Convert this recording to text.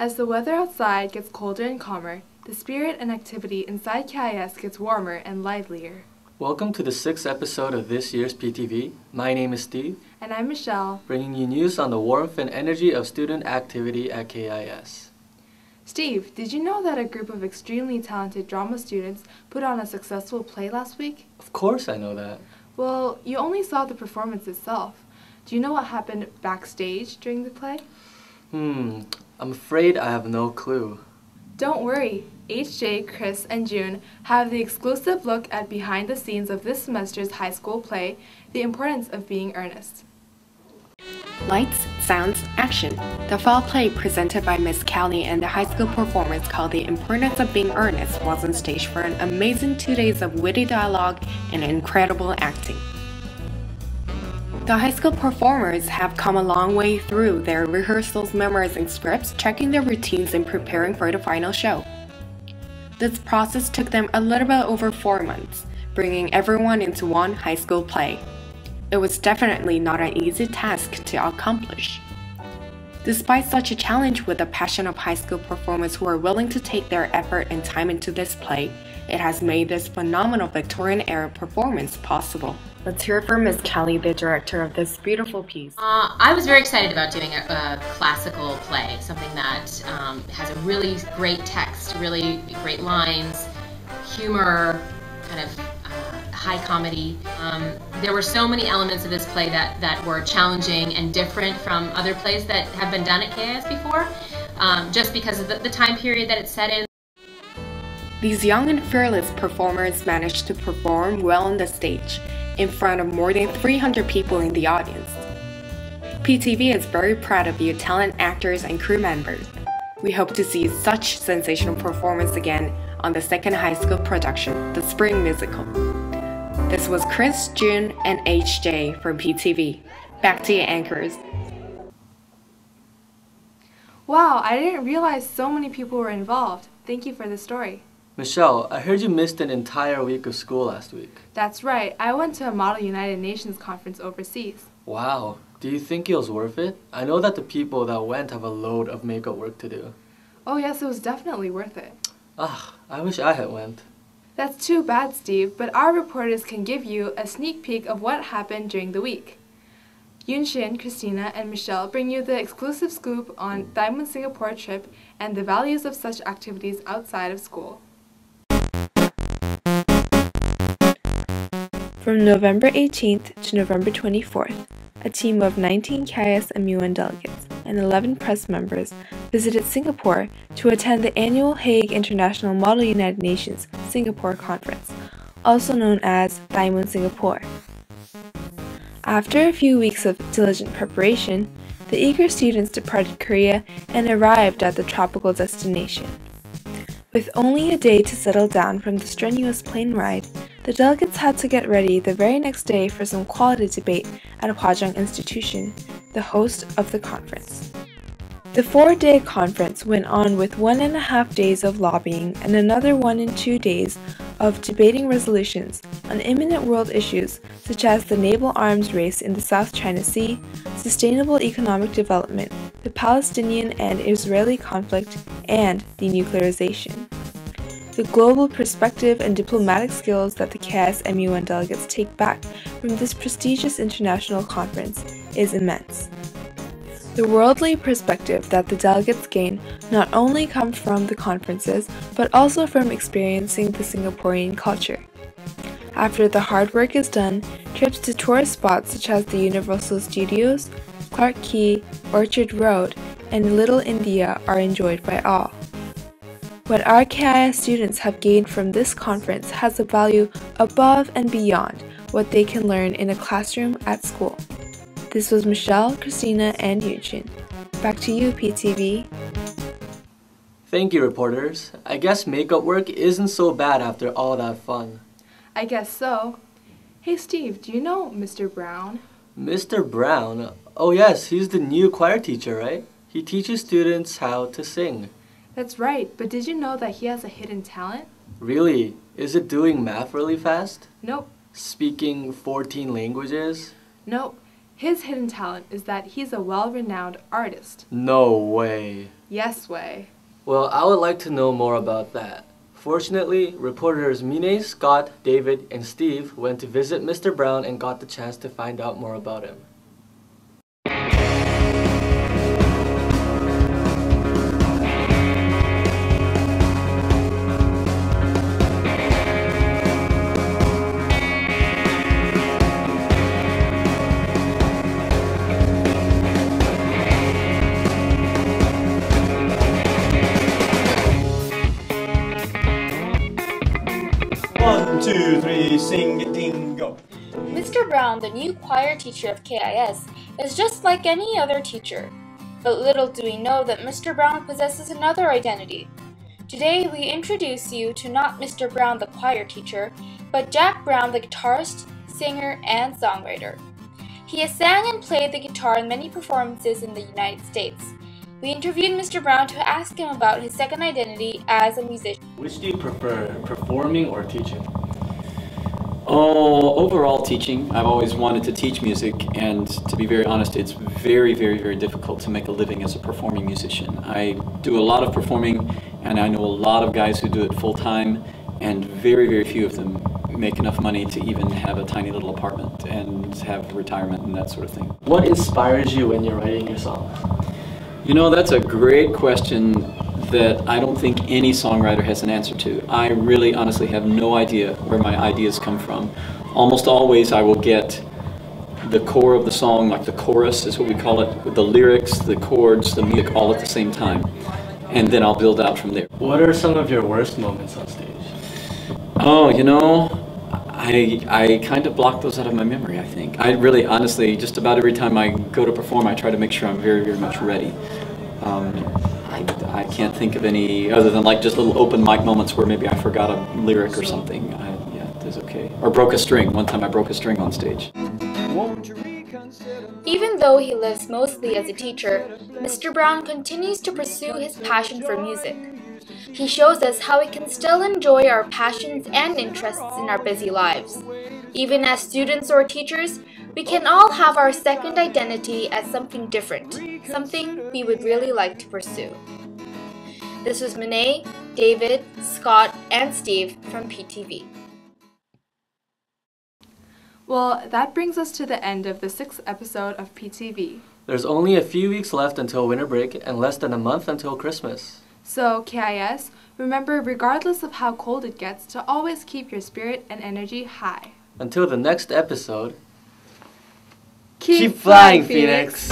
As the weather outside gets colder and calmer, the spirit and activity inside KIS gets warmer and livelier. Welcome to the 6th episode of this year's PTV. My name is Steve. And I'm Michelle, bringing you news on the warmth and energy of student activity at KIS. Steve, did you know that a group of extremely talented drama students put on a successful play last week? Of course I know that. Well, you only saw the performance itself. Do you know what happened backstage during the play? I'm afraid I have no clue. Don't worry. HJ, Chris, and June have the exclusive look at behind the scenes of this semester's high school play, The Importance of Being Earnest. Lights, sounds, action. The fall play presented by Miss Callie and the high school performance called The Importance of Being Earnest was on stage for an amazing 2 days of witty dialogue and incredible acting. The high school performers have come a long way through their rehearsals, memorizing scripts, checking their routines, and preparing for the final show. This process took them a little bit over 4 months, bringing everyone into one high school play. It was definitely not an easy task to accomplish. Despite such a challenge with the passion of high school performers who are willing to take their effort and time into this play, it has made this phenomenal Victorian-era performance possible. Let's hear from Ms. Callie, the director of this beautiful piece. I was very excited about doing a classical play, something that has a really great text, really great lines, humor, kind of high comedy. There were so many elements of this play that were challenging and different from other plays that have been done at KIS before, just because of the time period that it's set in. These young and fearless performers managed to perform well on the stage, in front of more than 300 people in the audience. PTV is very proud of you talent actors and crew members. We hope to see such sensational performance again on the second high school production, The Spring Musical. This was Chris, June, and HJ from PTV. Back to you, anchors. Wow, I didn't realize so many people were involved. Thank you for the story. Michelle, I heard you missed an entire week of school last week. That's right. I went to a Model United Nations conference overseas. Wow. Do you think it was worth it? I know that the people that went have a load of makeup work to do. Oh yes, it was definitely worth it. I wish I had went. That's too bad, Steve, but our reporters can give you a sneak peek of what happened during the week. Yunshin, Christina, and Michelle bring you the exclusive scoop on THIMUN Singapore trip and the values of such activities outside of school. From November 18th to November 24th, a team of 19 KIS MUN delegates and 11 press members visited Singapore to attend the annual Hague International Model United Nations Singapore Conference, also known as THIMUN Singapore. After a few weeks of diligent preparation, the eager students departed Korea and arrived at the tropical destination. With only a day to settle down from the strenuous plane ride, the delegates had to get ready the very next day for some quality debate at Hwajong Institution, the host of the conference. The 4-day conference went on with 1.5 days of lobbying and another 1 and 2 days of debating resolutions on imminent world issues such as the naval arms race in the South China Sea, sustainable economic development, the Palestinian and Israeli conflict, and denuclearization. The global perspective and diplomatic skills that the KIS MUN delegates take back from this prestigious international conference is immense. The worldly perspective that the delegates gain not only comes from the conferences, but also from experiencing the Singaporean culture. After the hard work is done, trips to tourist spots such as the Universal Studios, Clarke Quay, Orchard Road, and Little India are enjoyed by all. What our KIS students have gained from this conference has a value above and beyond what they can learn in a classroom at school. This was Michelle, Christina, and Yunshin. Back to you, PTV. Thank you, reporters. I guess makeup work isn't so bad after all that fun. I guess so. Hey Steve, do you know Mr. Brown? Mr. Brown? Oh yes, he's the new choir teacher, right? He teaches students how to sing. That's right, but did you know that he has a hidden talent? Really? Is it doing math really fast? Nope. Speaking 14 languages? Nope. His hidden talent is that he's a well-renowned artist. No way. Yes way. Well, I would like to know more about that. Fortunately, reporters Mine, Scott, David, and Steve went to visit Mr. Brown and got the chance to find out more about him. One, two, three, sing, ding, go. Mr. Brown, the new choir teacher of KIS, is just like any other teacher. But little do we know that Mr. Brown possesses another identity. Today we introduce you to not Mr. Brown the choir teacher, but Jack Brown the guitarist, singer, and songwriter. He has sang and played the guitar in many performances in the United States. We interviewed Mr. Brown to ask him about his second identity as a musician. Which do you prefer, performing or teaching? Oh, overall teaching. I've always wanted to teach music, and to be very honest, it's very, very, very difficult to make a living as a performing musician. I do a lot of performing, and I know a lot of guys who do it full-time, and very, very few of them make enough money to even have a tiny little apartment and have retirement and that sort of thing. What inspires you when you're writing your songs? You know, that's a great question that I don't think any songwriter has an answer to. I really honestly have no idea where my ideas come from. Almost always I will get the core of the song, like the chorus is what we call it, with the lyrics, the chords, the music all at the same time. And then I'll build out from there. What are some of your worst moments on stage? Oh, you know, I kind of block those out of my memory, I think. I really, honestly, just about every time I go to perform, I try to make sure I'm very, very much ready. I can't think of any other than like just little open mic moments where maybe I forgot a lyric or something. Yeah, that's okay. Or broke a string. One time I broke a string on stage. Even though he lives mostly as a teacher, Mr. Brown continues to pursue his passion for music. He shows us how we can still enjoy our passions and interests in our busy lives. Even as students or teachers, we can all have our second identity as something different, something we would really like to pursue. This was Monet, David, Scott, and Steve from PTV. Well, that brings us to the end of the 6th episode of PTV. There's only a few weeks left until winter break and less than a month until Christmas. So, KIS, remember, regardless of how cold it gets, to always keep your spirit and energy high. Until the next episode, Keep flying, Phoenix!